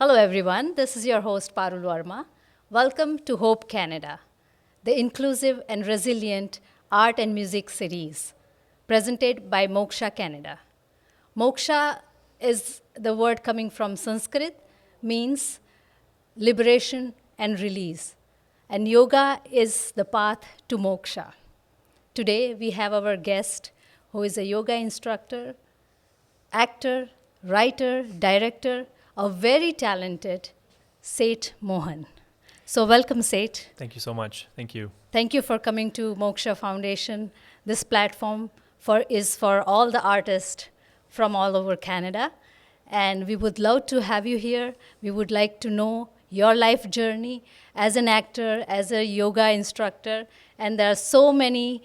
Hello, everyone. This is your host, Parul Verma. Welcome to Hope Canada, the inclusive and resilient art and music series presented by Moksha Canada. Moksha is the word coming from Sanskrit, means liberation and release. And yoga is the path to moksha. Today, we have our guest who is a yoga instructor, actor, writer, director, a very talented Seth Mohan. So, welcome, Sait. Thank you so much. Thank you. Thank you for coming to Moksha Foundation. This platform is for all the artists from all over Canada. And we would love to have you here. We would like to know your life journey as an actor, as a yoga instructor. And there are so many,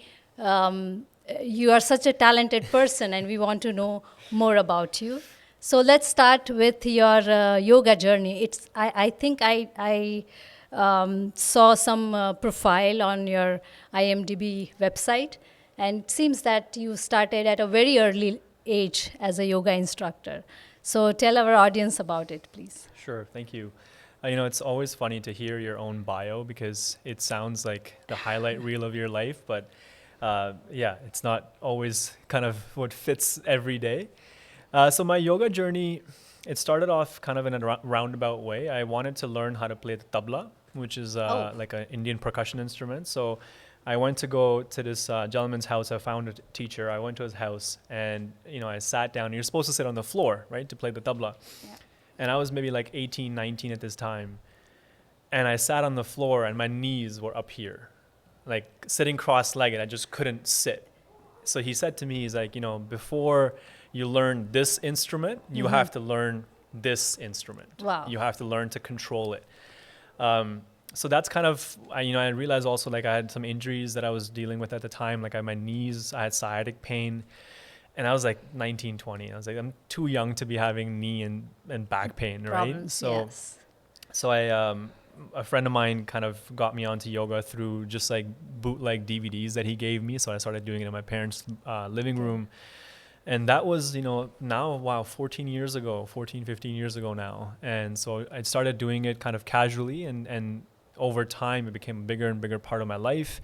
you are such a talented person, and we want to know more about you. So let's start with your yoga journey. I think I saw some profile on your IMDb website, and it seems that you started at a very early age as a yoga instructor. So tell our audience about it, please. Sure. Thank you. It's always funny to hear your own bio because it sounds like the highlight reel of your life, but it's not always kind of what fits every day. So my yoga journey, it started off kind of in a roundabout way. I wanted to learn how to play the tabla, which is like an Indian percussion instrument. So I went to go to this gentleman's house. I found a teacher. I went to his house and, I sat down. You're supposed to sit on the floor, right, to play the tabla. Yeah. And I was maybe like 18, 19 at this time. And I sat on the floor and my knees were up here, like sitting cross-legged. I just couldn't sit. So he said to me, he's like, before you learn this instrument, you have to learn this instrument. Wow. You have to learn to control it. So that's kind of, I realized also like I had some injuries that I was dealing with at the time. Like my knees, I had sciatic pain. And I was like 19, 20. I was like, I'm too young to be having knee and back pain, Problems, right? yes. So a friend of mine kind of got me onto yoga through just like bootleg DVDs that he gave me. So I started doing it in my parents' living room. And that was, now, 15 years ago now. And so I started doing it kind of casually. And over time, it became a bigger and bigger part of my life.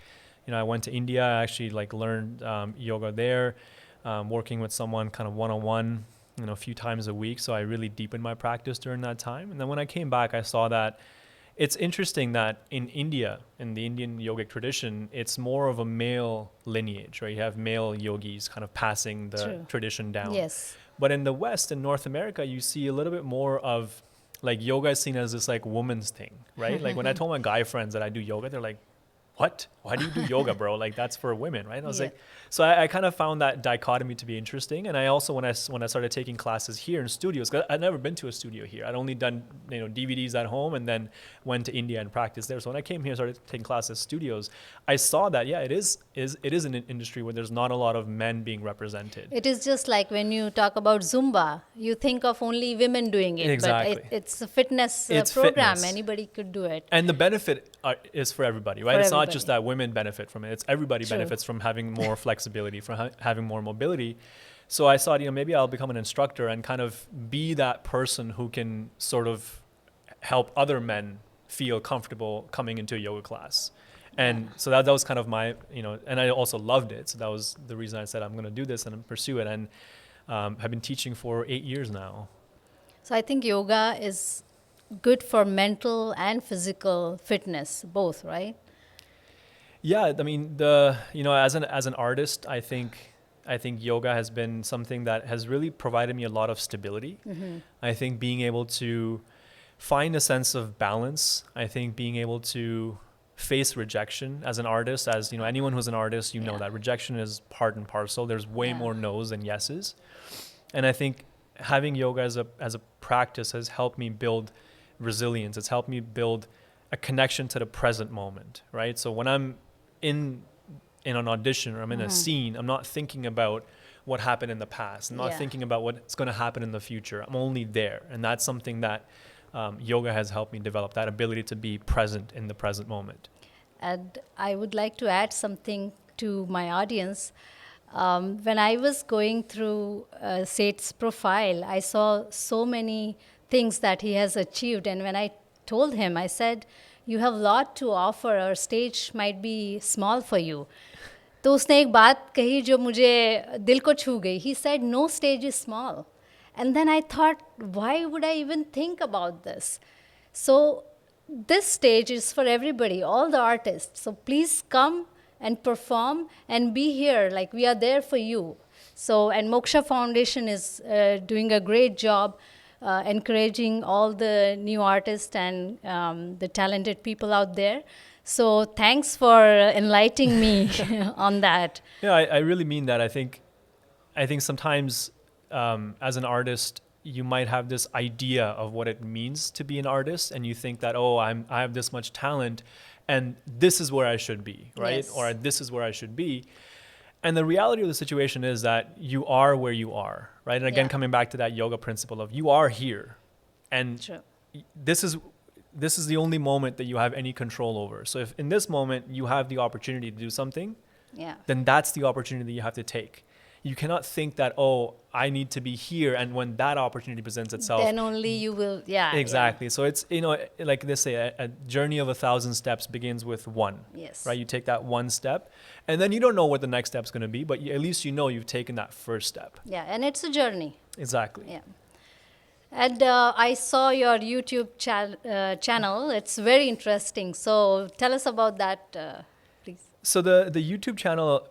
I went to India. I actually learned yoga there, working with someone kind of one-on-one, a few times a week. So I really deepened my practice during that time. And then when I came back, I saw that it's interesting that in India, in the Indian yogic tradition, it's more of a male lineage, right? You have male yogis kind of passing the tradition down. Yes. But in the West, in North America, you see a little bit more of yoga is seen as this woman's thing, right? Like when I told my guy friends that I do yoga, they're like, what? Why do you do yoga, bro? That's for women, right? And I was like, so I kind of found that dichotomy to be interesting. And I also, when I started taking classes here in studios, because I'd never been to a studio here. I'd only done, DVDs at home and then went to India and practiced there. So when I came here and started taking classes at studios, I saw that, it is an industry where there's not a lot of men being represented. It is just like when you talk about Zumba, you think of only women doing it. Exactly. But it's a fitness program. Fitness. Anybody could do it. And the benefit is for everybody, right? It's not just that women benefit from it. It's everybody benefits from having more flexibility, from having more mobility. So I thought, maybe I'll become an instructor and kind of be that person who can sort of help other men feel comfortable coming into a yoga class. And so that was kind of my, and I also loved it. So that was the reason I said I'm going to do this and pursue it. And have been teaching for 8 years now. So I think yoga is good for mental and physical fitness, both, right? Yeah, I mean, as an artist, I think yoga has been something that has really provided me a lot of stability. Mm-hmm. I think being able to find a sense of balance, I think being able to face rejection as an artist, as anyone who's an artist, know that rejection is part and parcel. There's way more no's than yeses. And I think having yoga as a practice has helped me build resilience. It's helped me build a connection to the present moment, right? So when I'm in an audition or I'm in a scene, I'm not thinking about what happened in the past. I'm not thinking about what's going to happen in the future. I'm only there. And that's something that yoga has helped me develop, that ability to be present in the present moment. And I would like to add something to my audience. When I was going through Sait's profile, I saw so many things that he has achieved. And when I told him, I said, you have a lot to offer, our stage might be small for you. तो उसने एक बात कही जो मुझे दिल को छू गई. He said, no stage is small. And then I thought, why would I even think about this? So this stage is for everybody, all the artists. So please come and perform and be here. Like, we are there for you. So, and Moksha Foundation is doing a great job encouraging all the new artists and the talented people out there. So thanks for enlightening me on that. Yeah, I really mean that. I think sometimes as an artist, you might have this idea of what it means to be an artist, and you think that, oh, I have this much talent, and this is where I should be, right? Yes. Or this is where I should be. And the reality of the situation is that you are where you are, right? And again, Yeah. coming back to that yoga principle of you are here, and True. this is the only moment that you have any control over. So if in this moment you have the opportunity to do something, Yeah. then that's the opportunity that you have to take. You cannot think that, oh, I need to be here, and when that opportunity presents itself, Then only you will, yeah. exactly. So it's, like they say, a journey of 1,000 steps begins with one. Yes. Right? You take that one step, and then you don't know what the next step's going to be, but at least you know you've taken that first step. Yeah, and it's a journey. Exactly. Yeah. And I saw your YouTube channel. It's very interesting. So tell us about that, please. So the YouTube channel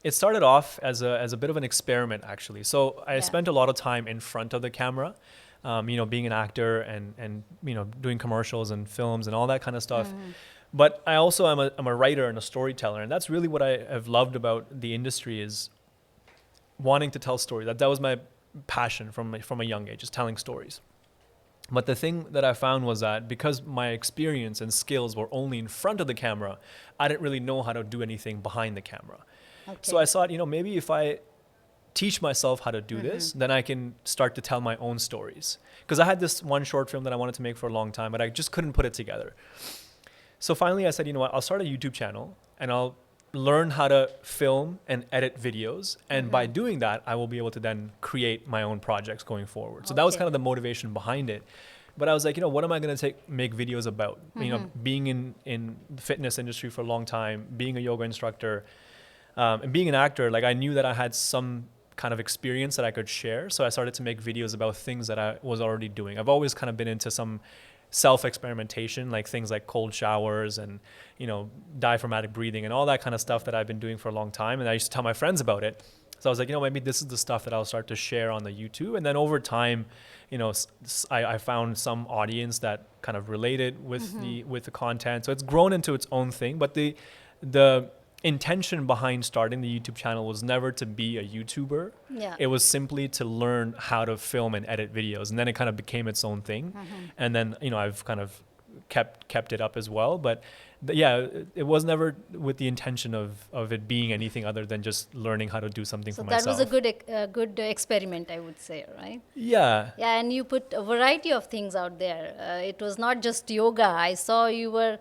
it started off as a bit of an experiment, actually. So I Yeah. spent a lot of time in front of the camera, being an actor and doing commercials and films and all that kind of stuff. But I also am a writer and a storyteller, and that's really what I have loved about the industry, is wanting to tell stories. That was my passion from a young age, is telling stories. But the thing that I found was that because my experience and skills were only in front of the camera, I didn't really know how to do anything behind the camera. Okay. So I thought, maybe if I teach myself how to do this, then I can start to tell my own stories. Because I had this one short film that I wanted to make for a long time, but I just couldn't put it together. So finally I said, you know what, I'll start a YouTube channel and I'll learn how to film and edit videos. And by doing that, I will be able to then create my own projects going forward. So that was Okay. kind of the motivation behind it. But I was like, what am I going to make videos about? Being in the fitness industry for a long time, being a yoga instructor, and being an actor, like I knew that I had some kind of experience that I could share. So I started to make videos about things that I was already doing. I've always kind of been into some self-experimentation, like things like cold showers and, diaphragmatic breathing and all that kind of stuff that I've been doing for a long time. And I used to tell my friends about it. So I was like, maybe this is the stuff that I'll start to share on the YouTube. And then over time, I found some audience that kind of related with the content. So it's grown into its own thing. But the intention behind starting the YouTube channel was never to be a YouTuber. Yeah. It was simply to learn how to film and edit videos. And then it kind of became its own thing. And then, I've kind of kept it up as well. But yeah, it was never with the intention of it being anything other than just learning how to do something So for that myself. was a good experiment, I would say, right? Yeah. Yeah, and you put a variety of things out there. It was not just yoga. I saw you were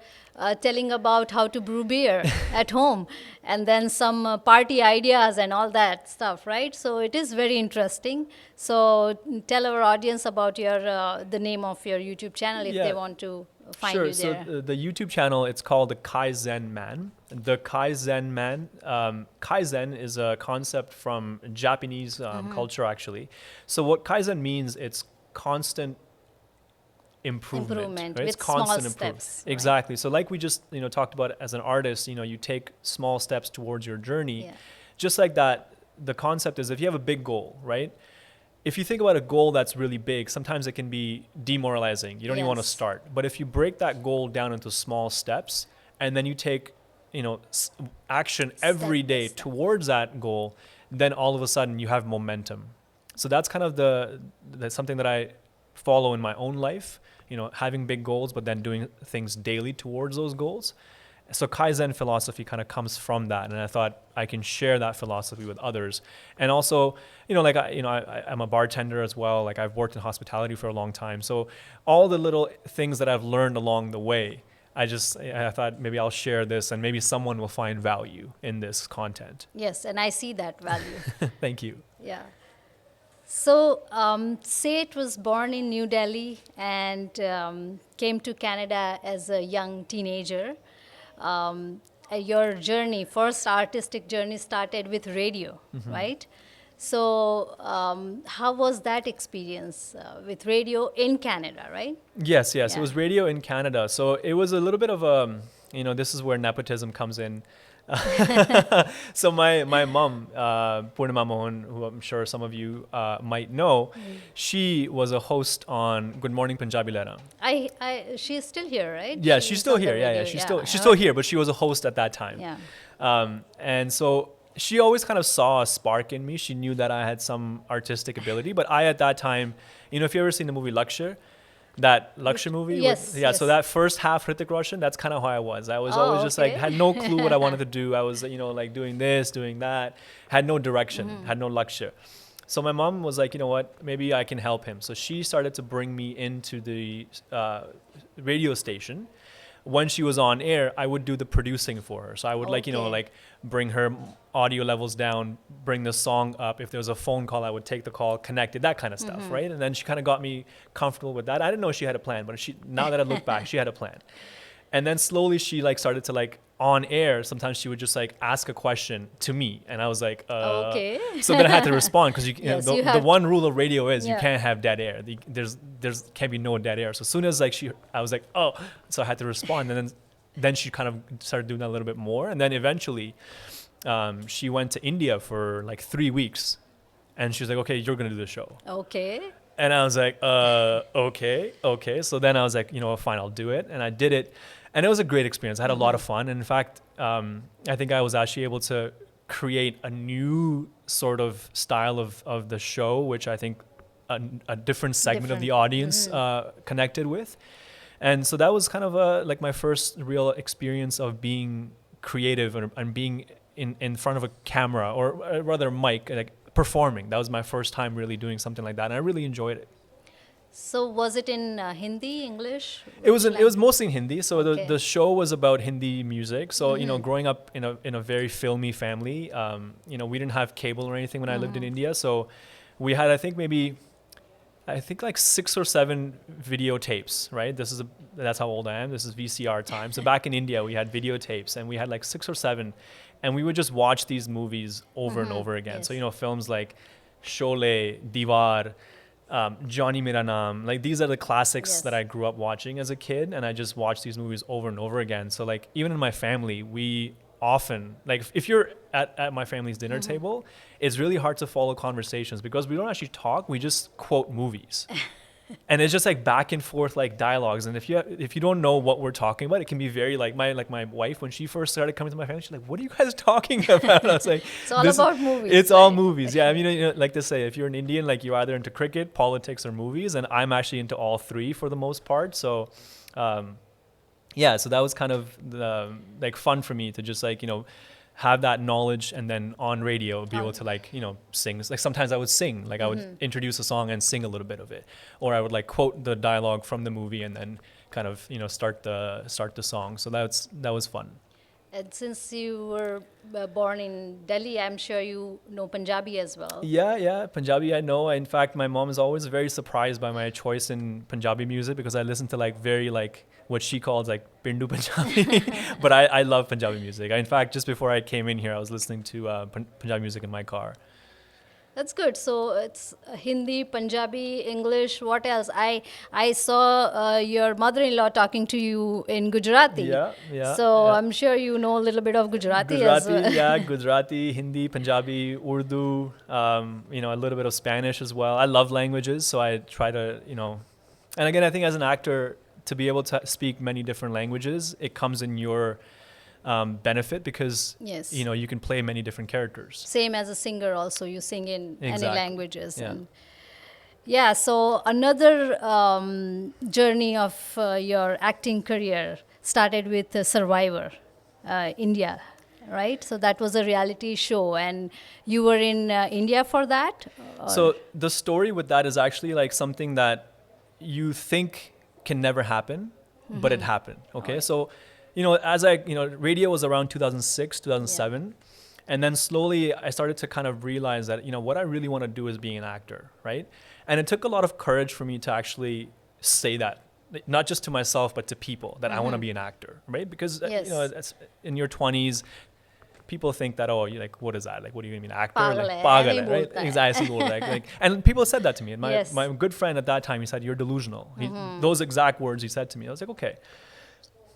telling about how to brew beer at home, and then some party ideas and all that stuff, right? So it is very interesting. So tell our audience about the name of your YouTube channel if they Yeah. want to find Sure. you there. So the YouTube channel, it's called the Kaizen Man. The Kaizen Man. Kaizen is a concept from Japanese culture, actually. So what Kaizen means, it's constant improvement, right? with It's constant small improvement. steps. Right? Exactly. So like we just talked about as an artist, you take small steps towards your journey. Yeah. Just like that, the concept is if you have a big goal, right? If you think about a goal that's really big, sometimes it can be demoralizing. You don't even want to Yes. start. But if you break that goal down into small steps and then you take, action every Step by day step. towards that goal, then all of a sudden you have momentum. So that's kind of that's something that I follow in my own life, having big goals, but then doing things daily towards those goals. So Kaizen philosophy kind of comes from that, and I thought I can share that philosophy with others. And also, I'm a bartender as well. Like I've worked in hospitality for a long time, so all the little things that I've learned along the way, I thought maybe I'll share this, and maybe someone will find value in this content. Yes, and I see that value. Thank you. Yeah. So, Sait was born in New Delhi and came to Canada as a young teenager. Your journey, first artistic journey, started with radio, right? So, how was that experience with radio in Canada, right? Yes, yes. It Yeah. was radio in Canada. So it was a little bit of a, this is where nepotism comes in. So my mom, Purnima Mohan, who I'm sure some of you might know, she was a host on Good Morning Punjabi Lehra. She's still here, right? Yeah, she's still on the here. Yeah, radio, yeah, she's I still heard. here, but she was a host at that time. Yeah. And so she always kind of saw a spark in me. She knew that I had some artistic ability, but I at that time, if you ever seen the movie Lakshya, that Lakshya movie, Yes, yeah. So yes. that first half, Hrithik Roshan, that's kind of how I was. I was Oh, always just like okay. had no clue what I wanted to do. I was, like doing this, doing that, had no direction, had no Lakshya. So my mom was like, you know what, maybe I can help him. So she started to bring me into the radio station. When she was on air, I would do the producing for her. So I would Okay. like bring her audio levels down, bring the song up. If there was a phone call, I would take the call, connect it, that kind of stuff, right? And then she kind of got me comfortable with that. I didn't know she had a plan, but now that I look back, she had a plan. And then slowly she started to on air. Sometimes she would just ask a question to me, and I was like, Okay. So then I had to respond because Yes, the you have one rule of radio is you Yeah. can't have dead air. There's can't be no dead air. So as soon as I was like, oh, so I had to respond, and then she kind of started doing that a little bit more, and then eventually, she went to India for 3 weeks, and she was like, okay, you're gonna do the show. Okay. And I was like, okay. So then I was like, fine, I'll do it. And I did it. And it was a great experience. I had a lot of fun. And in fact, I think I was actually able to create a new sort of style of the show, which I think a different segment of the audience connected with. And so that was kind of my first real experience of being creative and being in front of a camera, or rather a mic, performing. That was my first time really doing something like that, and I really enjoyed it. So was it in Hindi, English? It was Which it was mostly in Hindi. So Okay. the show was about Hindi music. So growing up in a very filmy family, we didn't have cable or anything when I lived in India. So we had I think 6 or 7 videotapes. Right, that's how old I am. This is VCR time. So back in India, we had videotapes, and we had 6 or 7, and we would just watch these movies over and over again. Yes. So films like Sholay, Diwar, Johnny Mera Naam, these are the classics Yes. that I grew up watching as a kid, and I just watched these movies over and over again. So even in my family, we often if you're at my family's dinner table, it's really hard to follow conversations because we don't actually talk, we just quote movies. And it's just back and forth dialogues, and if you don't know what we're talking about, it can be very my wife, when she first started coming to my family, she's like, what are you guys talking about? I was like, It's all "This is- about movies, It's all right? movies. Yeah, I mean, like to say, if you're an Indian, you're either into cricket, politics, or movies, and I'm actually into all three for the most part. So yeah, so that was kind of fun for me to just have that knowledge, and then on radio be able to sing. Sometimes I would sing, I would introduce a song and sing a little bit of it, or I would quote the dialogue from the movie and then kind of start the song. So that was fun. And since you were born in Delhi, I'm sure you know Punjabi as well. Yeah, Punjabi I know. In fact, my mom is always very surprised by my choice in Punjabi music because I listen to very what she calls Pindu Punjabi. But I love Punjabi music. In fact, just before I came in here, I was listening to Punjabi music in my car. That's good. So it's Hindi, Punjabi, English. What else? I saw your mother-in-law talking to you in Gujarati. Yeah. So yeah. I'm sure you know a little bit of Gujarati, as Gujarati, well. yeah, Gujarati, Hindi, Punjabi, Urdu, a little bit of Spanish as well. I love languages, so I try to, and again, I think as an actor, to be able to speak many different languages, it comes in your benefit because, Yes. you can play many different characters. Same as a singer also, you sing in any Exactly. languages. Yeah. And yeah, so another journey of your acting career started with Survivor, India, right? So that was a reality show, and you were in India for that? So the story with that is actually something that you think can never happen, but it happened. Okay, so as radio was around 2006, 2007, And then slowly I started to kind of realize that, what I really want to do is being an actor, right? And it took a lot of courage for me to actually say that, not just to myself, but to people, that I want to be an actor, right? Because, Yes. it's in your 20s, people think that, oh, you're like, what is that? Like, what do you mean actor? Pagal Like, hai, pagal nahi hai, right? bolta hai. Exactly. Like, and people said that to me. And Yes. my good friend at that time, he said, you're delusional. Those exact words he said to me. I was like, okay.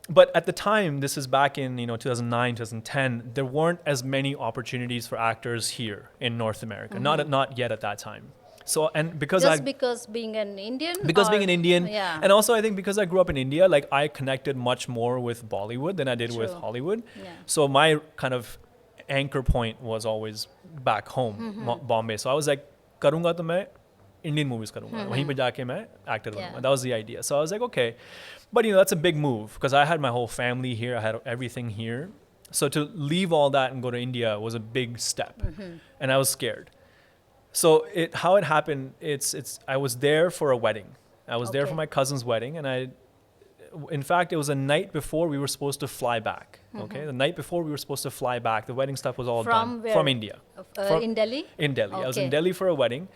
But at the time, this is back in 2009, 2010. There weren't as many opportunities for actors here in North America. Not yet at that time. So, and because Just because being an Indian? because being or- an Indian, Yeah. and also I think because I grew up in India, like I connected much more with Bollywood than I did with True. Hollywood. Yeah. So my kind of anchor point was always back home, Bombay. So I was like, karunga to main Indian movies karunga. Wahin pe jaake main actor Yeah. banunga. That was the idea. So I was like, okay, but that's a big move because I had my whole family here. I had everything here. So to leave all that and go to India was a big step, and I was scared. So how it happened, I was there for a wedding. I was there for Okay. my cousin's wedding, and in fact, it was a night before we were supposed to fly back. Okay, the night before we were supposed to fly back, the wedding stuff was all From done where? from India. From- In Delhi? In Delhi, I was in Okay. Delhi for a wedding,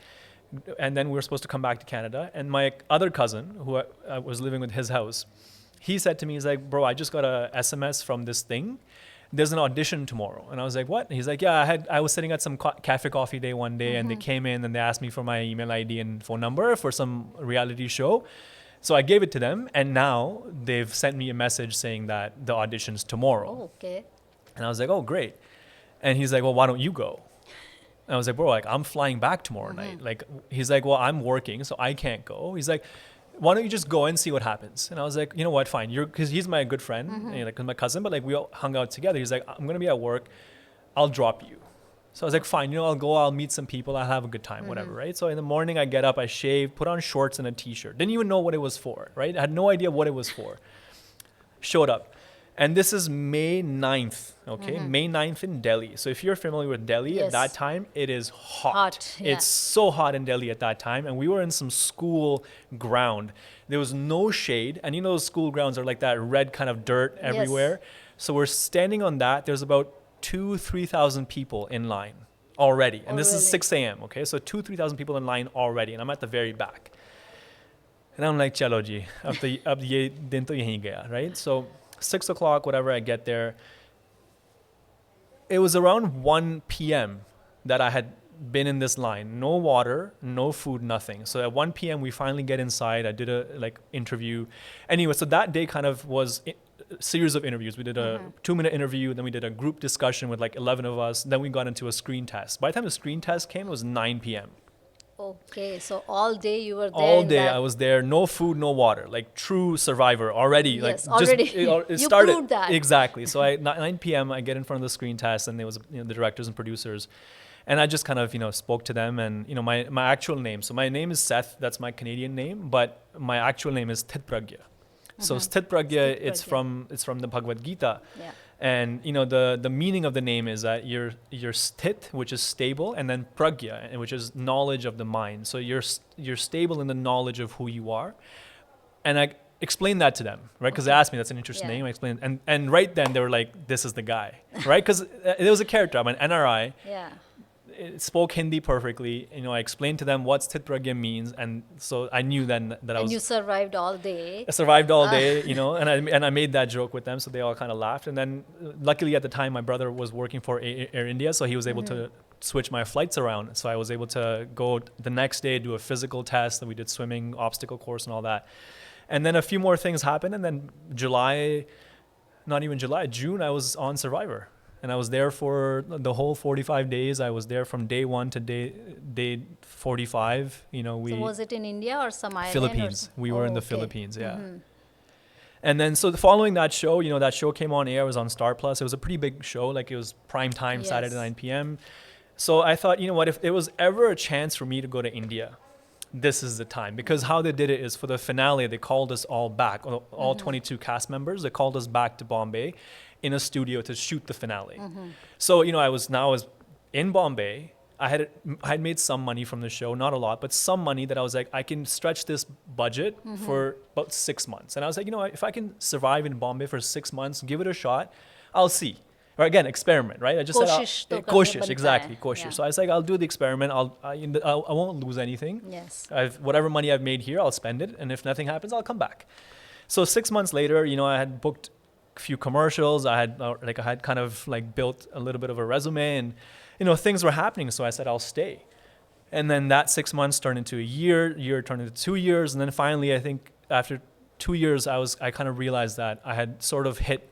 and then we were supposed to come back to Canada. And my other cousin, who I was living with his house, he said to me, he's like, "Bro, I just got a SMS from this thing. There's an audition tomorrow." And I was like, "What?" He's like, "Yeah, I was sitting at some cafe coffee day one day, and they came in and they asked me for my email ID and phone number for some reality show." So I gave it to them, and now they've sent me a message saying that the audition's tomorrow. Oh, okay. And I was like, "Oh, great." And he's like, "Well, why don't you go?" And I was like, "Bro, like I'm flying back tomorrow night." Like he's like, "Well, I'm working, so I can't go." He's like, "Why don't you just go and see what happens?" And I was like, "You know what? Fine." Because he's my good friend, and, like my cousin, but like we all hung out together. He's like, "I'm gonna be at work. I'll drop you." So I was like, "Fine. I'll go. I'll meet some people. I'll have a good time, whatever." Right. So in the morning, I get up, I shave, put on shorts and a t-shirt. Didn't even know what it was for. Right. I had no idea what it was for. Showed up. And this is May 9th, okay? May 9th in Delhi. So if you're familiar with Delhi, Yes. at that time, it is hot. Hot, yeah. It's so hot in Delhi at that time. And we were in some school ground. There was no shade. And those school grounds are like that red kind of dirt everywhere. So we're standing on that. There's about 3,000 people in line already. And this is really? 6 a.m., okay? So 3,000 people in line already. And I'm at the very back. And I'm like, chalo ji, ab ye din to yahin gaya, right? So 6 o'clock, whatever, I get there. It was around 1 p.m. that I had been in this line. No water, no food, nothing. So at 1 p.m. we finally get inside. I did a interview. Anyway, so that day kind of was a series of interviews. We did a 2-minute interview, then we did a group discussion with 11 of us. Then we got into a screen test. By the time the screen test came, it was 9 p.m. Okay, so all day you were there. All in day that- I was there, no food, no water, like true survivor already. Yes, like already. It You started proved that. exactly. So 9 p.m. I get in front of the screen test, and there was the directors and producers, and I just kind of spoke to them, and my actual name. So my name is Seth. That's my Canadian name, but my actual name is Sthit Pragya. So Sthit Pragya, Sthit it's Pragya. from the Bhagavad Gita. Yeah. And the meaning of the name is that you're sthit, which is stable, and then pragya, which is knowledge of the mind. So you're stable in the knowledge of who you are. And I explained that to them, right? Because they asked me, that's an interesting Yeah. name. I explained, and right then they were like, "This is the guy," right? Because there was a character. I'm an NRI. Yeah. It spoke Hindi perfectly. I explained to them what sthit pragya means, and so I knew then that I And was. you survived all day. I survived all day, and I made that joke with them, so they all kind of laughed. And then, luckily at the time, my brother was working for Air India, so he was able to switch my flights around. So I was able to go the next day, do a physical test, and we did swimming, obstacle course, and all that. And then a few more things happened, and then June, I was on Survivor. And I was there for the whole 45 days. I was there from day 1 to day 45. So was it in India or some island? Philippines. We were in the okay. Philippines, yeah. And then following that show, that show came on air. It was on Star Plus. It was a pretty big show. Like it was prime time, Yes. Saturday 9 p.m. So I thought, what, if there was ever a chance for me to go to India, this is the time. Because how they did it is for the finale, they called us all back, all 22 cast members. They called us back to Bombay in a studio to shoot the finale. So, I was in Bombay. I had made some money from the show, not a lot, but some money that I was like, I can stretch this budget for about 6 months. And I was like, if I can survive in Bombay for 6 months, give it a shot, I'll see. or again, experiment, right? I just said, कोशिश तो करके koshish, बनता exactly, है. koshish. Yeah. So I was like, I'll do the experiment. I won't lose anything. Yes. Whatever money I've made here, I'll spend it. And if nothing happens, I'll come back. So 6 months later, I had booked a few commercials. I had kind of like built a little bit of a resume, and, things were happening. So I said, I'll stay. And then that 6 months turned into a year turned into 2 years. And then finally, I think after 2 years, I kind of realized that I had sort of hit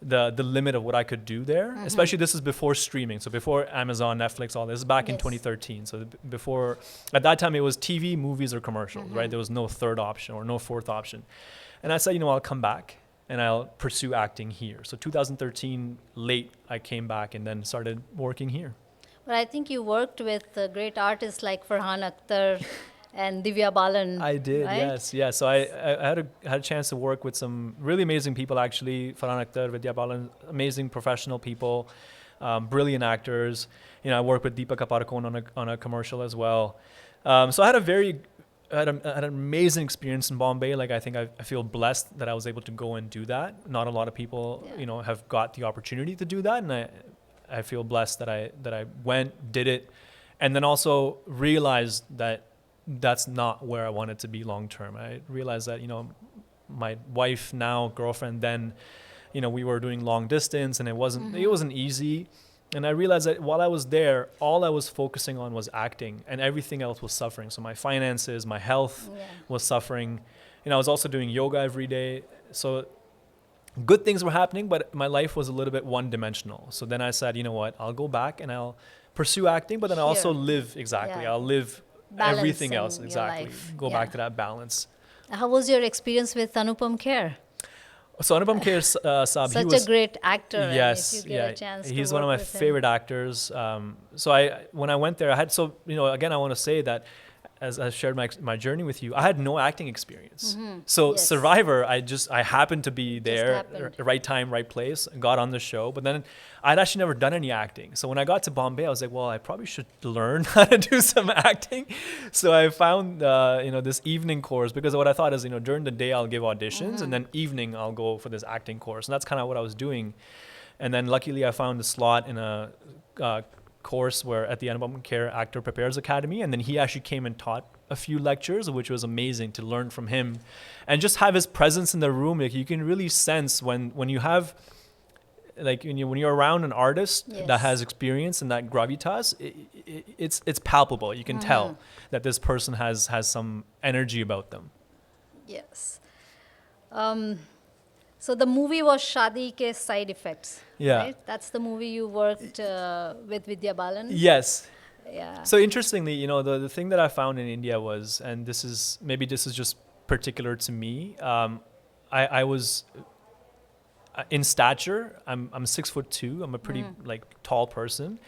the limit of what I could do there. Especially this is before streaming. So before Amazon, Netflix, all this is back in 2013. So before, at that time, it was TV, movies, or commercials, right? There was no third option or no fourth option. And I said, I'll come back and I'll pursue acting here. So 2013, late, I came back and then started working here. But I think you worked with great artists like Farhan Akhtar and Divya Balan. I did, right? yes. Yeah. So I had a chance to work with some really amazing people, actually. Farhan Akhtar, Vidya Balan, amazing professional people, brilliant actors. I worked with Deepika Padukone on a commercial as well. So I had an amazing experience in Bombay. Like, I think I feel blessed that I was able to go and do that. Not a lot of people, have got the opportunity to do that, and I feel blessed that I went, did it, and then also realized that that's not where I wanted to be long term. I realized that, my wife, now girlfriend, then, we were doing long distance, and it wasn't easy. And I realized that while I was there, all I was focusing on was acting, and everything else was suffering. So my finances, my health was suffering. I was also doing yoga every day. So good things were happening, but my life was a little bit one-dimensional. So then I said, you know what, I'll go back and I'll pursue acting, but then I'll also live, I'll live everything else, go back to that balance. How was your experience with Anupam Kher? So Anupam Kher Saab, such a great actor. Yes, if you get a chance he's to one of my work with favorite actors. So when I went there, again, I want to say that, as I shared my journey with you, I had no acting experience. So Survivor, I happened to be there, right time, right place, got on the show, but then I'd actually never done any acting. So when I got to Bombay, I was like, well, I probably should learn how to do some acting. So I found, this evening course, because what I thought is, during the day I'll give auditions, and then evening I'll go for this acting course. And that's kind of what I was doing. And then luckily I found a slot in a course where at the Anupam Kher Actor Prepares Academy, and then he actually came and taught a few lectures, which was amazing to learn from him and just have his presence in the room. Like, you can really sense when you have, like, when you're around an artist that has experience and that gravitas, it's palpable. You can tell that this person has some energy about them. Yes. So the movie was Shaadi Ke Side Effects. Yeah. Right? That's the movie you worked with Vidya Balan. Yes. Yeah. So interestingly, the thing that I found in India was, and this is just particular to me, I was in stature. I'm 6'2". I'm a pretty tall person.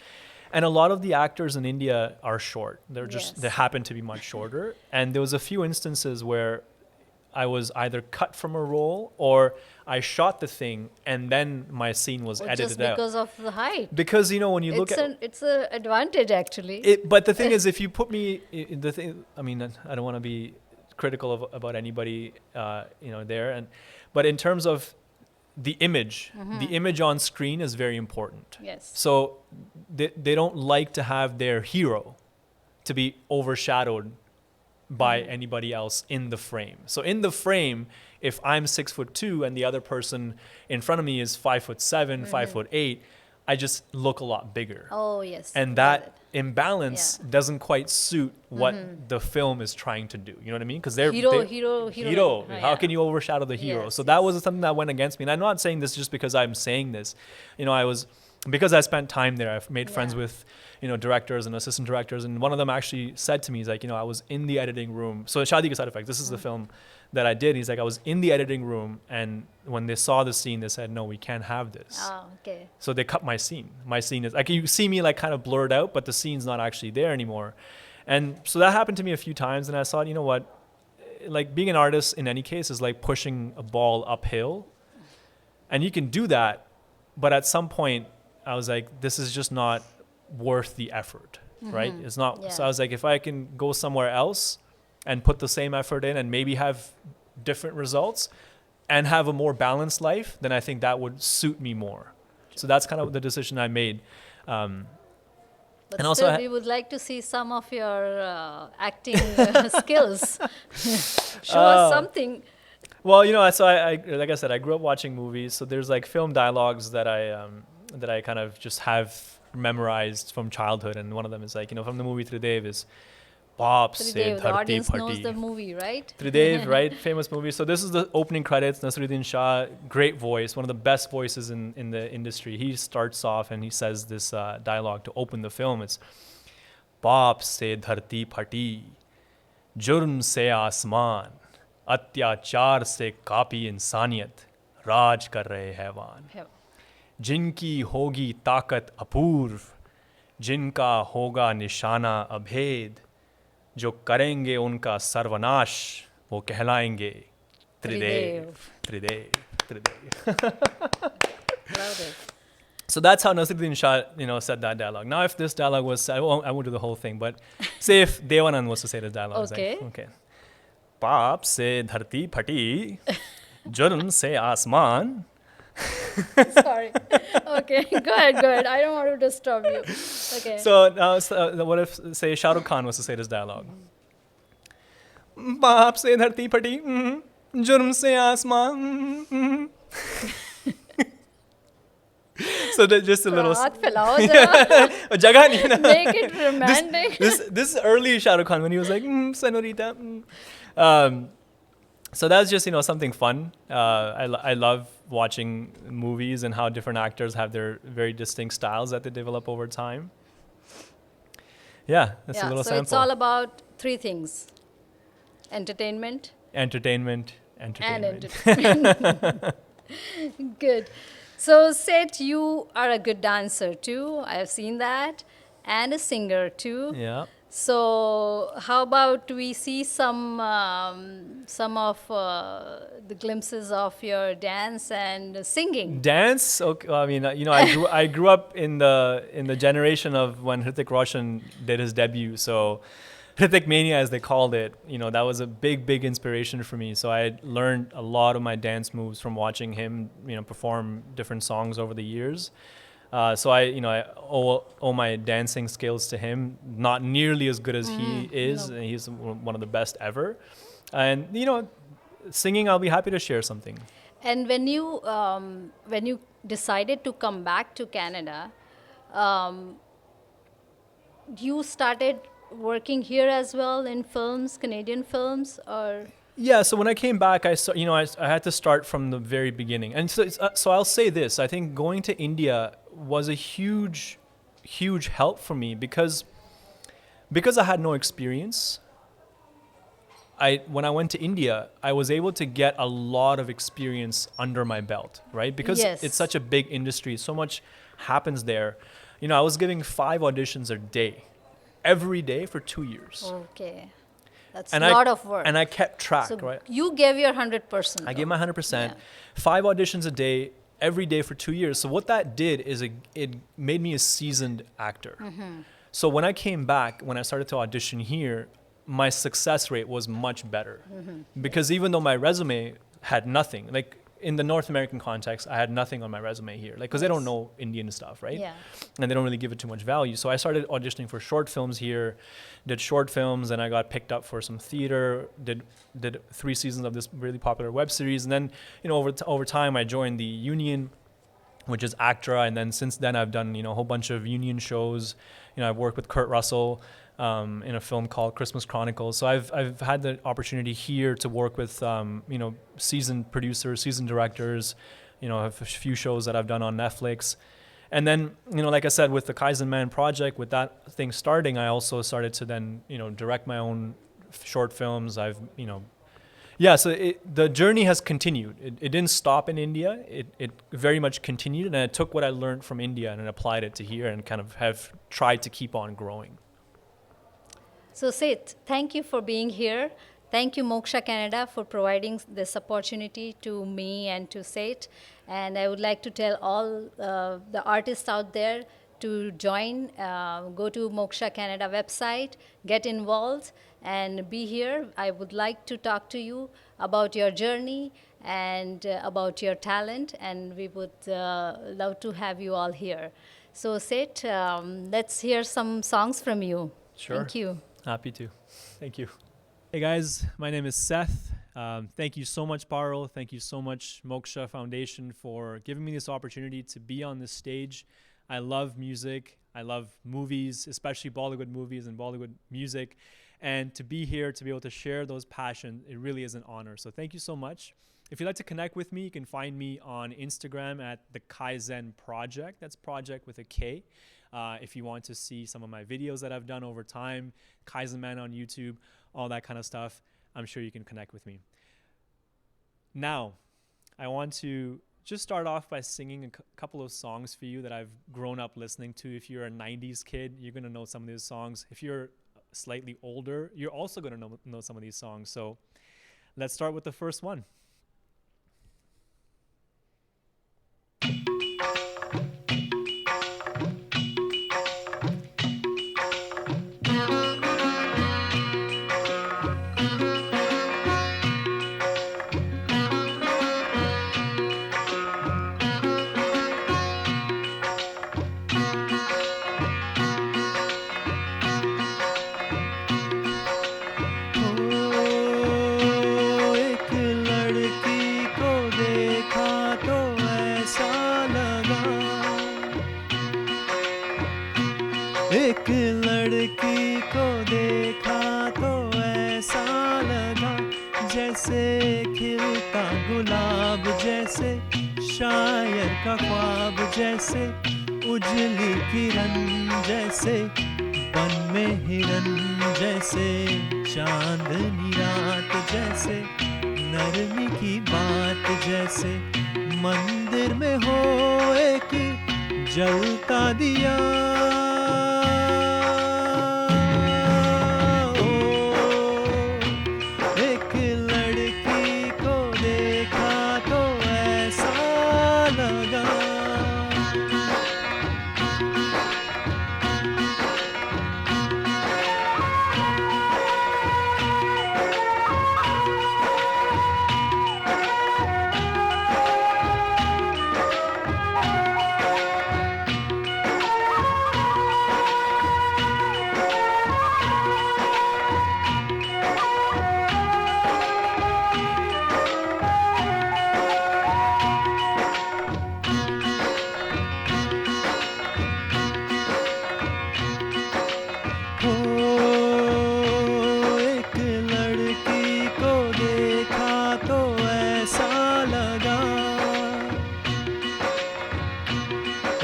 And a lot of the actors in India are short. They happen to be much shorter. And there was a few instances where I was either cut from a role, or I shot the thing and then my scene was edited just because of the height. Because when you look at it's an advantage actually. But the thing is, if you put me, I mean, I don't want to be critical about anybody, there, but in terms of the image, the image on screen is very important. Yes. So they don't like to have their hero to be overshadowed by anybody else in the frame. So in the frame, if I'm 6'2" and the other person in front of me is 5'7", 5'8", I just look a lot bigger. Oh yes. And that imbalance doesn't quite suit what the film is trying to do. You know what I mean? Because they're hero. How can you overshadow the hero? So that was something that went against me. And I'm not saying this just because I'm saying this. Because I spent time there, I've made friends with, directors and assistant directors. And one of them actually said to me, he's like, I was in the editing room. So Shaadi Ke Side Effects, this is the film that I did. He's like, I was in the editing room, and when they saw the scene, they said, no, we can't have this. Oh, okay. So they cut my scene. My scene is, like, you see me like kind of blurred out, but the scene's not actually there anymore. And so that happened to me a few times, and I thought, you know what, like, being an artist in any case is like pushing a ball uphill. And you can do that, but at some point, I was like, this is just not worth the effort, right? It's not. Yeah. So I was like, if I can go somewhere else and put the same effort in and maybe have different results and have a more balanced life, then I think that would suit me more. So that's kind of the decision I made. Um, But and also still, I- we would like to see some of your acting skills. Show us something. Well, so I like I said, I grew up watching movies. So there's like film dialogues that I kind of just have memorized from childhood, and one of them is like from the movie Tridev is Baap se Tridev, the dharti audience knows the phati. movie, right? Tridev, right? Famous movie. So this is the opening credits. Nasruddin Shah, great voice, one of the best voices in the industry. He starts off and he says this dialogue to open the film. It's Baap se dharti phati, jurm se आसमान, अत्याचार से copy इंसानियत, राज कर रहे हैवान. Yeah. जिनकी होगी ताकत अपूर्व, जिनका होगा निशाना अभेद, जो करेंगे उनका सर्वनाश, वो कहलाएंगे त्रिदेव, त्रिदेव, त्रिदेव. Love it. So that's how Nasruddin Shah, said that dialogue. Now, if this dialogue was, I won't do the whole thing, but say if Devanand was to say this dialogue, it's Okay. like, okay. पाप से धरती फटी, जुर्म से आसमान. Sorry. Okay, go ahead. I don't want to disturb you. Okay. So what if, say, Shah Rukh Khan was to say this dialogue? बाप से धरती फटी, जुर्म से आसमान. So that just a little. हाथ फैलाओ जरा. जगह नहीं ना. Make it romantic. This is early Shah Rukh Khan when he was like, senorita. So that's just something fun. I love watching movies and how different actors have their very distinct styles that they develop over time. Yeah, that's a little so sample. it's all about three things: entertainment Entertainment. and entertainment. Good. So, Seth, you are a good dancer too. I have seen that, and a singer too. Yeah. So, how about we see some of the glimpses of your dance and singing? Dance. Okay. Well, I mean, I grew up in the generation of when Hrithik Roshan did his debut. So, Hrithik Mania, as they called it, that was a big inspiration for me. So I learned a lot of my dance moves from watching him, perform different songs over the years. So I owe my dancing skills to him. Not nearly as good as he is. No. And he's one of the best ever. And singing, I'll be happy to share something. And when you decided to come back to Canada, you started working here as well in films, Canadian films, or? Yeah, so when I came back, I had to start from the very beginning, and so I'll say this: I think going to India was a huge help for me because I had no experience. When I went to India, I was able to get a lot of experience under my belt, right? Because Yes. it's such a big industry, so much happens there. I was giving 5 auditions a day, every day for 2 years. Okay. That's And a lot of work. And I kept track, So right? you gave your 100%. I gave my 100%, Yeah. 5 auditions a day, every day for 2 years. So what that did is it made me a seasoned actor. So when I came back, when I started to audition here, my success rate was much better. Because even though my resume had nothing, like in the North American context, I had nothing on my resume here, like because they don't know Indian stuff, right? Yeah. And they don't really give it too much value. So I started auditioning for short films here, did short films, and I got picked up for some theater, did 3 seasons of this really popular web series, and then over time I joined the union, which is ACTRA, and then since then I've done a whole bunch of union shows. I've worked with Kurt Russell in a film called Christmas Chronicles. So I've had the opportunity here to work with seasoned producers, seasoned directors. I have a few shows that I've done on Netflix. And then, like I said, with the Kaizen Man project, with that thing starting, I also started to then, direct my own short films. So the journey has continued. It didn't stop in India. It very much continued, and I took what I learned from India and applied it to here and kind of have tried to keep on growing. So Sait, thank you for being here. Thank you, Moksha Canada, for providing this opportunity to me and to Sait. And I would like to tell all the artists out there to join, go to Moksha Canada website, get involved, and be here. I would like to talk to you about your journey and about your talent, and we would love to have you all here. So, Sait, let's hear some songs from you. Sure. Thank you. Happy to. Thank you. Hey guys, my name is Seth. Thank you so much, Parul. Thank you so much, Moksha Foundation, for giving me this opportunity to be on this stage. I love music. I love movies, especially Bollywood movies and Bollywood music. And to be here, to be able to share those passions, it really is an honor. So thank you so much. If you'd like to connect with me, you can find me on Instagram at the Kaizen Project. That's project with a K. If you want to see some of my videos that I've done over time, Kaizen Man on YouTube, all that kind of stuff, I'm sure you can connect with me. Now, I want to just start off by singing a couple of songs for you that I've grown up listening to. If you're a 90s kid, you're going to know some of these songs. If you're slightly older, you're also going to know some of these songs. So let's start with the first one. एक लड़की को देखा तो ऐसा लगा जैसे खिलता गुलाब, जैसे शायर का ख्वाब, जैसे उजली किरण, जैसे बन में हिरन, जैसे चांदनी रात, जैसे नरमी की बात, जैसे मंदिर में हो एक जलता दिया।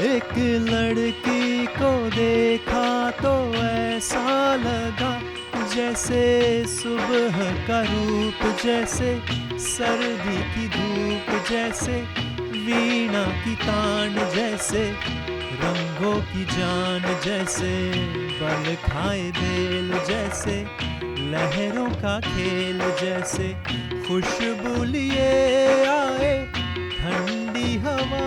एक लड़की को देखा तो ऐसा लगा जैसे सुबह का रूप, जैसे सर्दी की धूप, जैसे वीणा की तान, जैसे रंगों की जान, जैसे बल खाए बेल, जैसे लहरों का खेल, जैसे खुशबू लिए आए ठंडी हवा।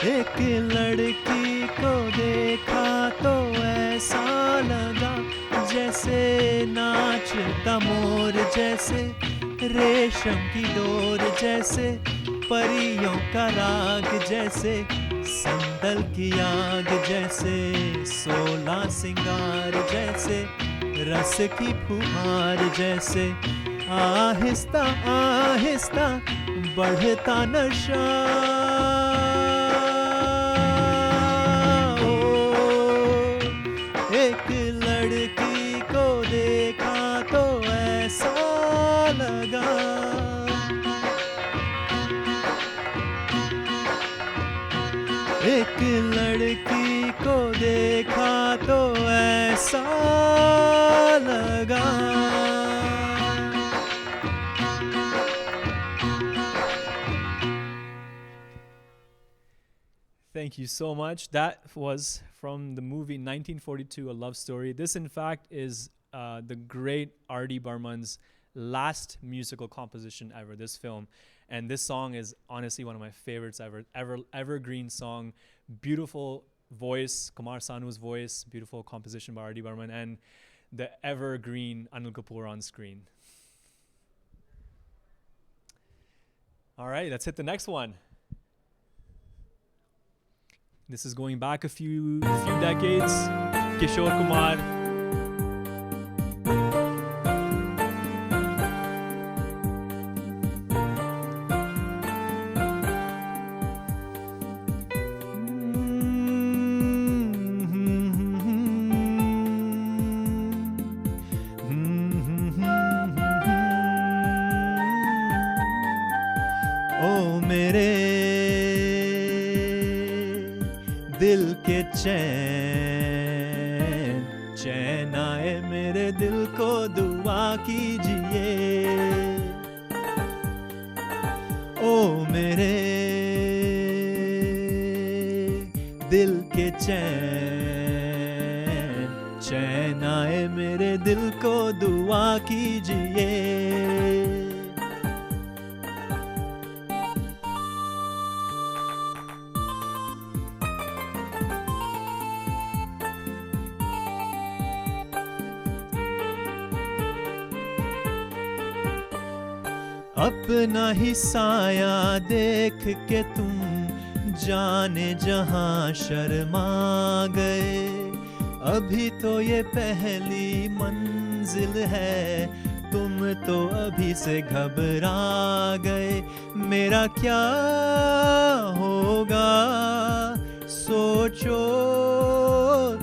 एक लड़की को देखा तो ऐसा लगा जैसे नाचता मोर, जैसे रेशम की डोर, जैसे परियों का राग, जैसे संदल की आग, जैसे 16 सिंगार, जैसे रस की फुहार जैसे आहिस्ता आहिस्ता बढ़ता नशा ओ, एक लड़की को देखा तो ऐसा लगा एक लड़की को देखा तो ऐसा लगा Thank you so much. That was from the movie 1942, A Love Story. This, in fact, is the great R.D. Burman's last musical composition ever, this film. And this song is honestly one of my favorites ever. Evergreen song, beautiful voice, Kumar Sanu's voice, beautiful composition by R.D. Burman, and the evergreen Anil Kapoor on screen. All right, let's hit the next one. This is going back a few decades. Kishore Kumar. ओ मेरे दिल के चैन आए मेरे दिल को दुआ कीजिए ओ मेरे दिल के चैन आए मेरे दिल को दुआ कीजिए अपना ही साया देख के तुम जाने जहां शर्मा गए अभी तो ये पहली मंजिल है तुम तो अभी से घबरा गए मेरा क्या होगा सोचो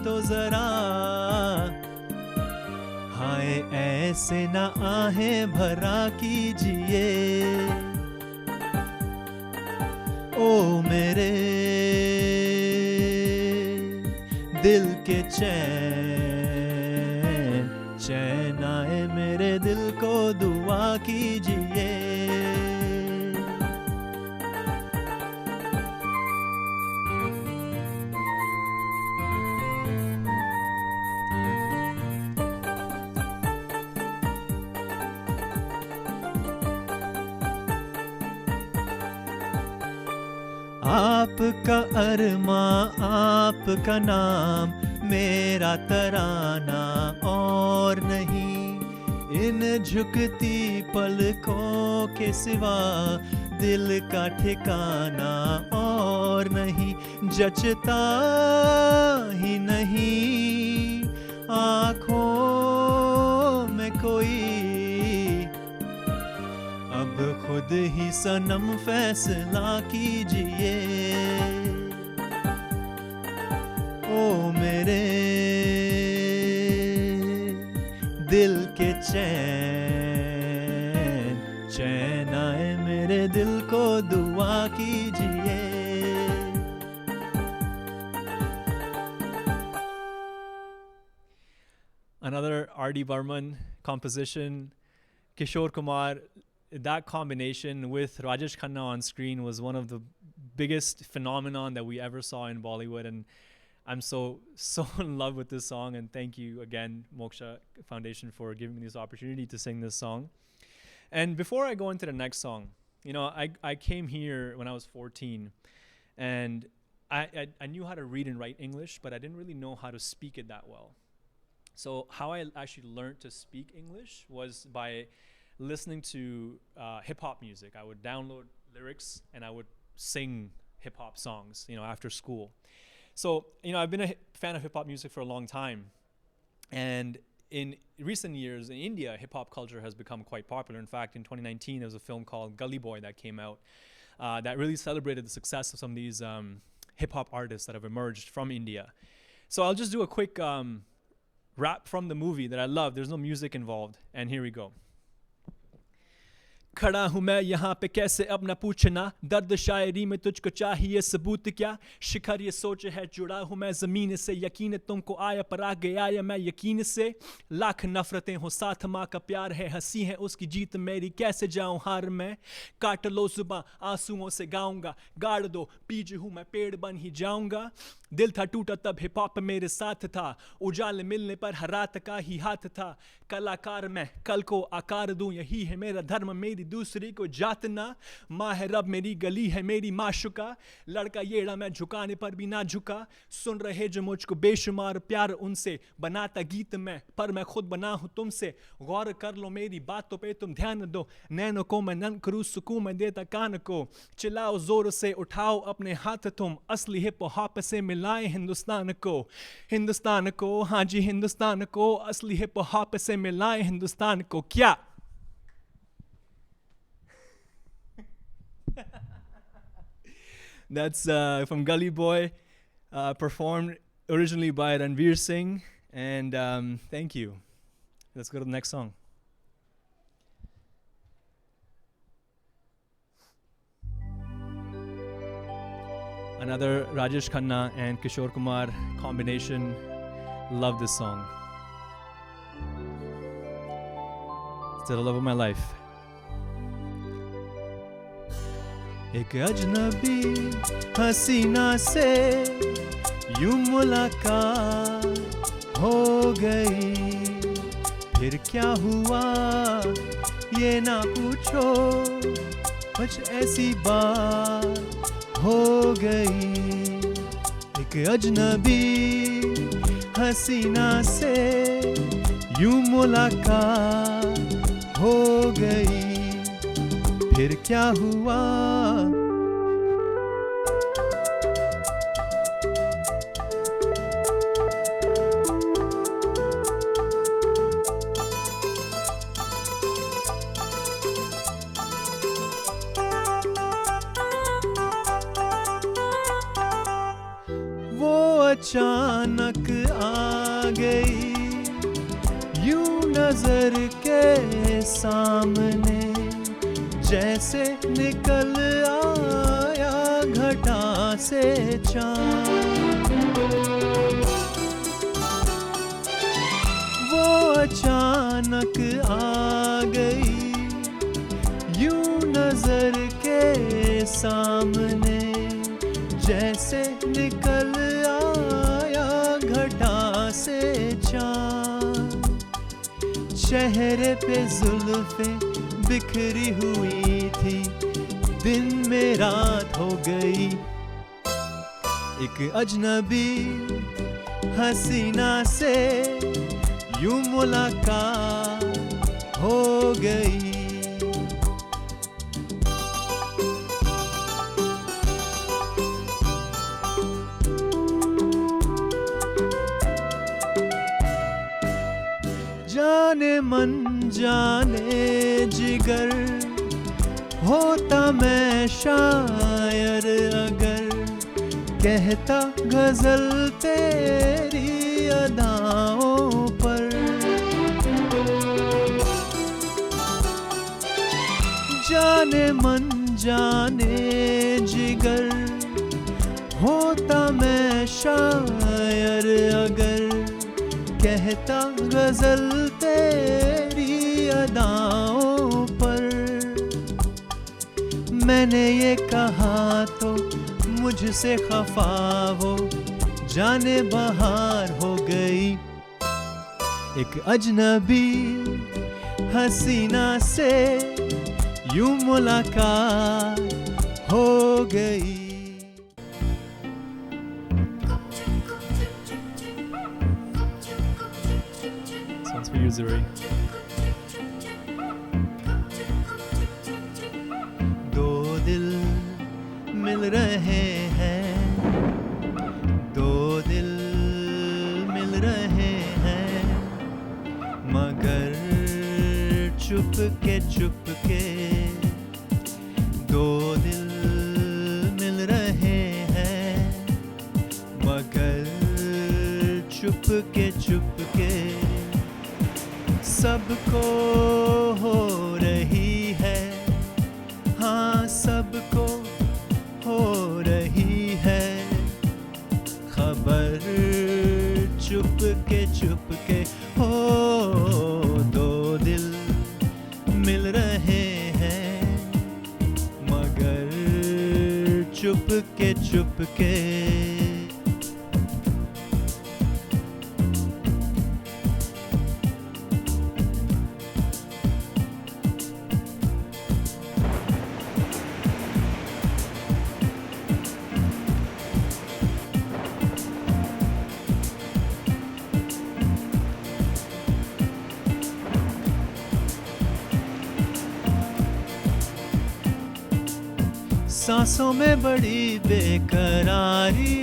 तो जरा हाय ऐसे ना आहें भरा कीजिए ओ मेरे दिल के चैन आए मेरे दिल को दुआ कीजिए आपका अरमा आपका नाम मेरा तराना और नहीं इन झुकती पलकों के सिवा दिल का ठिकाना और नहीं जचता ही नहीं आँखों में कोई अब खुद ही सनम फैसला कीजिए ओ मेरे दिल के चैन आए मेरे दिल को दुआ कीजिए Another R.D. Burman composition, Kishore Kumar. That combination with Rajesh Khanna on screen was one of the biggest phenomenon that we ever saw in Bollywood, and I'm so in love with this song. And thank you again, Moksha Foundation, for giving me this opportunity to sing this song. And before I go into the next song, you know, I came here when I was 14, and I knew how to read and write English, but I didn't really know how to speak it that well. So how I actually learned to speak English was by listening to hip-hop music. I would download lyrics and I would sing hip-hop songs, you know, after school. So, you know, I've been a fan of hip-hop music for a long time. And in recent years in India, hip hop culture has become quite popular. In fact, in 2019, there was a film called Gully Boy that came out that really celebrated the success of some of these hip hop artists that have emerged from India. So I'll just do a quick rap from the movie that I love. There's no music involved, and here we go. खड़ा हूँ मैं यहाँ पे कैसे अब न पूछना, दर्द शायरी में तुझको चाहिए सबूत क्या, शिखर ये सोच है जुड़ा हूँ मैं ज़मीन से, यकीन तुमको आया पर आ गया या मैं यकीन से, लाख नफरतें हो साथ माँ का प्यार है, हंसी है उसकी जीत मेरी कैसे जाऊँ हार में, काट लो जुबां आंसुओं से गाऊंगा, गाड़ दो बीज हूँ मैं पेड़ बन ही जाऊंगा, दिल था टूटा तब हिप हॉप मेरे साथ था, उजाले मिलने पर हर रात का ही हाथ था, कलाकार मैं कल को आकार दूं यही है मेरा धर्म, मेरी दूसरी को जातना, माँ है रब मेरी गली है मेरी माशुका, लड़का येड़ा मैं झुकाने पर भी ना झुका, सुन रहे जो मुझको बेशुमार प्यार उनसे, बनाता गीत मैं पर मैं खुद बना हूँ तुमसे, गौर कर लो मेरी बातों पे तुम ध्यान दो, नैनों को मैं नन करूँ सुकून मैं देता कान को, चिल्लाओ जोर से उठाओ अपने हाथ तुम, असली हिप हॉप से मिलाए हिंदुस्तान को, हाँ जी हिंदुस्तान को, असली हिप हॉप से मिलाए हिंदुस्तान को, क्या That's from Gully Boy, performed originally by Ranveer Singh, and thank you. Let's go to the next song. Another Rajesh Khanna and Kishore Kumar combination. Love this song. It's the love of my life. एक अजनबी हसीना से यूं मुलाकात हो गई, फिर क्या हुआ ये ना पूछो, कुछ ऐसी बात हो गई, एक अजनबी हसीना से यूं मुलाकात हो गई, फिर क्या हुआ वो अचानक आ गई यूं नजर के सामने, जैसे निकल आया घटा से चाँद, वो अचानक आ गई यूं नजर के सामने, जैसे निकल आया घटा से चाँद, चेहरे पे जुल्फे बिखरी हुई थी, दिन में रात हो गई, एक अजनबी हसीना से यूं मुलाकात हो गई। जाने मन जाने जिगर होता मैं शायर अगर, कहता गजल तेरी अदाओं पर, जाने मन जाने जिगर होता मैं शायर अगर, कहता गजल तेरी अदाओं पर, मैंने ये कहा तो मुझसे खफा हो, जाने बहार हो गई, एक अजनबी हसीना से यूं मुलाकात हो गई। Sounds for you, Zuri. दो दिल मिल रहे हैं, दो दिल मिल रहे हैं, चुप के दो दिल मिल रहे हैं मगर चुप के सबको हो रही है हाँ सबको हो रही है खबर चुप के हो दो दिल मिल रहे हैं मगर चुप के सांसों में बड़ी बेकरारी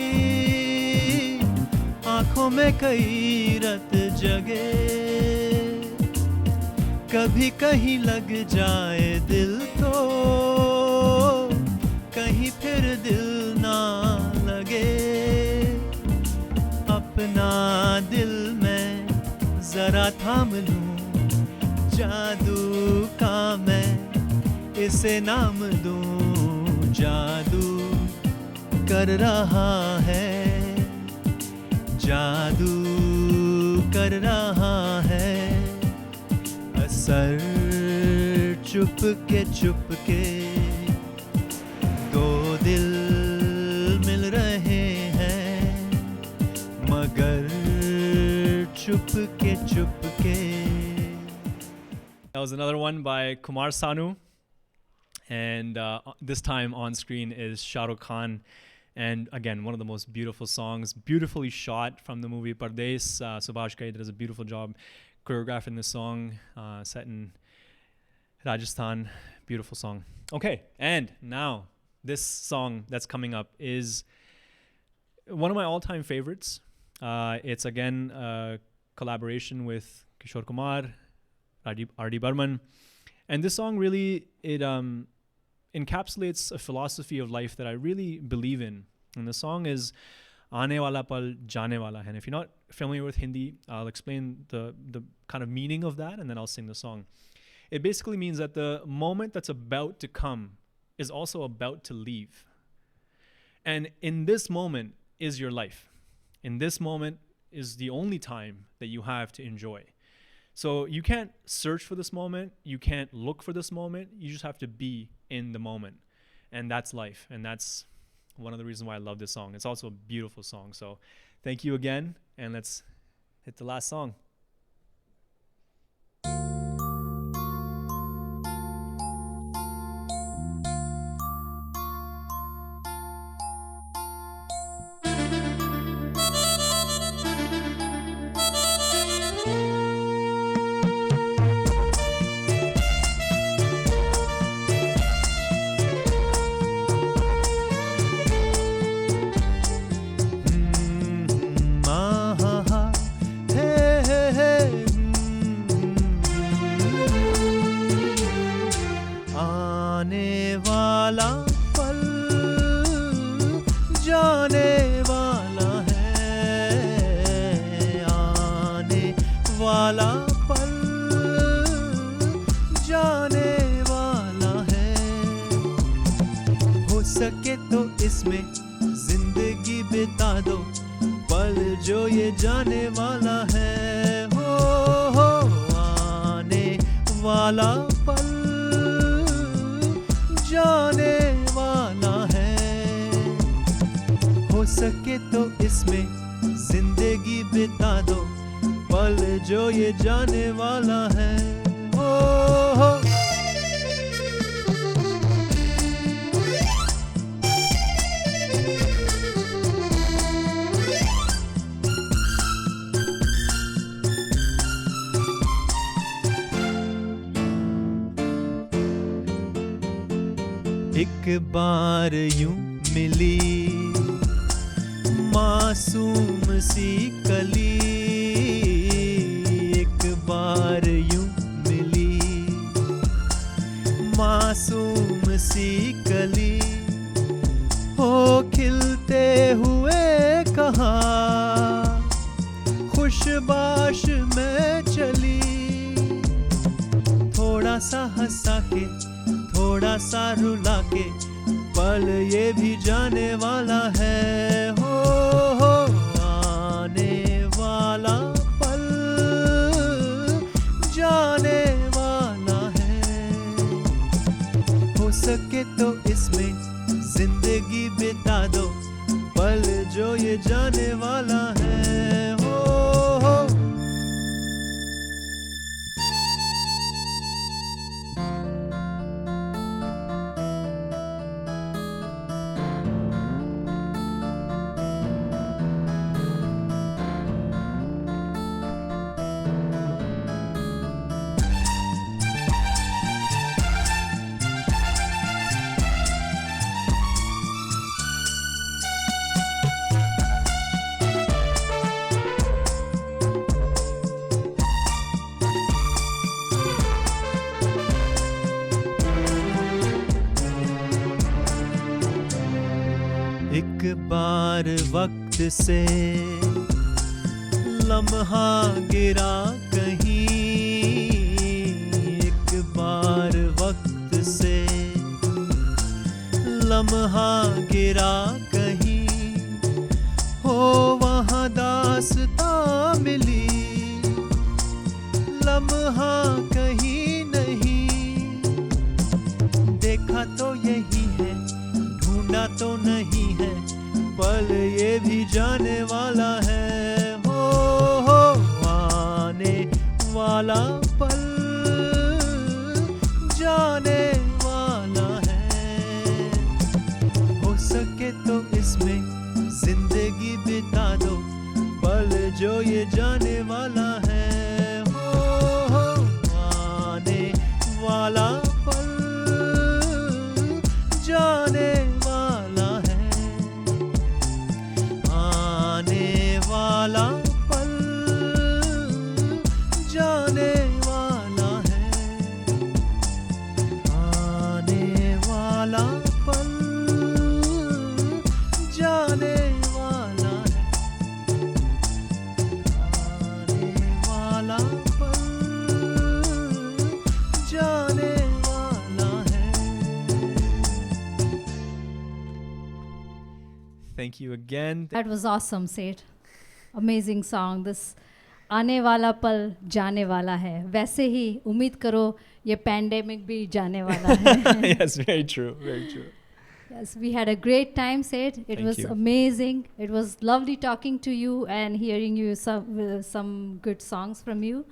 आंखों में कई रत जगे कभी कहीं लग जाए दिल तो कहीं फिर दिल ना लगे अपना दिल मैं जरा थाम लूं जादू का मैं इसे नाम दूं जादू कर रहा है जादू कर रहा है असर चुप के दो दिल मिल रहे हैं मगर चुप के That was another one by Kumar Sanu. And this time on screen is Shah Rukh Khan. And again, one of the most beautiful songs, beautifully shot from the movie Pardes. Subhash Ghai does a beautiful job choreographing this song, set in Rajasthan. Beautiful song. Okay, and now this song that's coming up is one of my all-time favorites. It's again a collaboration with Kishore Kumar, R.D. Burman. And this song really, it encapsulates a philosophy of life that I really believe in. And the song is Aane wala pal jaane wala hai. And if you're not familiar with Hindi, I'll explain the kind of meaning of that and then I'll sing the song. It basically means that the moment that's about to come is also about to leave. And in this moment is your life. In this moment is the only time that you have to enjoy. So you can't search for this moment. You can't look for this moment. You just have to be in the moment. And that's life. And that's one of the reasons why I love this song. It's also a beautiful song. So thank you again. And let's hit the last song. सके तो इसमें जिंदगी बिता दो पल जो ये जाने वाला है हो आने वाला पल जाने वाला है हो सके तो इसमें जिंदगी बिता दो पल जो ये जाने वाला है हो एक बार यूं मिली मासूम सी कली एक बार यूं मिली मासूम सी कली हो खिलते हुए कहाँ खुशबाश में चली। थोड़ा सा हंसा के थोड़ा सा रुला के पल ये भी जाने वाला है। हो आने वाला पल जाने वाला है। हो सके तो इसमें जिंदगी बिता दो पल जो ये जाने वाला है। हो एक बार वक्त से लम्हा गिरा कहीं। एक बार वक्त से लम्हा गिरा कहीं हो वहाँ दास्तां मिली। लम्हा कहीं नहीं देखा तो यही है ढूंढा तो नहीं है पल ये भी जाने वाला है। हो आने वाला पल जाने वाला है। हो सके तो इसमें जिंदगी बिता दो पल जो ये जाने वाला है। हो आने वाला पल जाने वाला है। आने वाला पल जाने वाला है। आने वाला पल जाने वाला है। आने वाला पल जाने वाला है। Thank you again. That was awesome, Sait. Amazing song. This आने वाला पल जाने वाला है. वैसे ही उम्मीद करो ये pandemic भी जाने वाला है. Yes, very true, very true. Yes, we had a great time, Sait. It Thank was you. amazing. It was lovely talking to you and hearing you some good songs from you.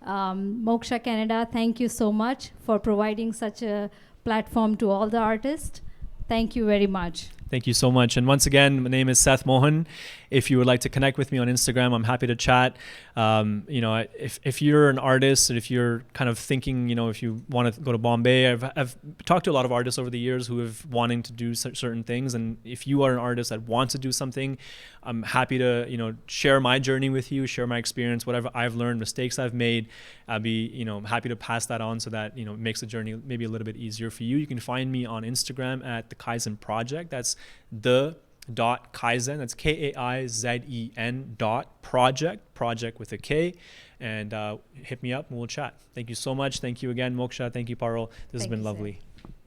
Moksha Canada, thank you so much for providing such a platform to all the artists. Thank you very much. Thank you so much. And once again, my name is Seth Mohan. If you would like to connect with me on Instagram, I'm happy to chat. If you're an artist, and if you're kind of thinking, if you want to go to Bombay, I've talked to a lot of artists over the years who have wanting to do certain things. And if you are an artist that wants to do something, I'm happy to, share my journey with you, share my experience, whatever I've learned, mistakes I've made. I'll be, happy to pass that on so that, it makes the journey maybe a little bit easier for you. You can find me on Instagram at the Kaizen Project. That's the.Kaizen. That's Kaizen project with a K. And hit me up and we'll chat. Thank you so much. Thank you again, Moksha. Thank you, Parul. This has been lovely. Sir.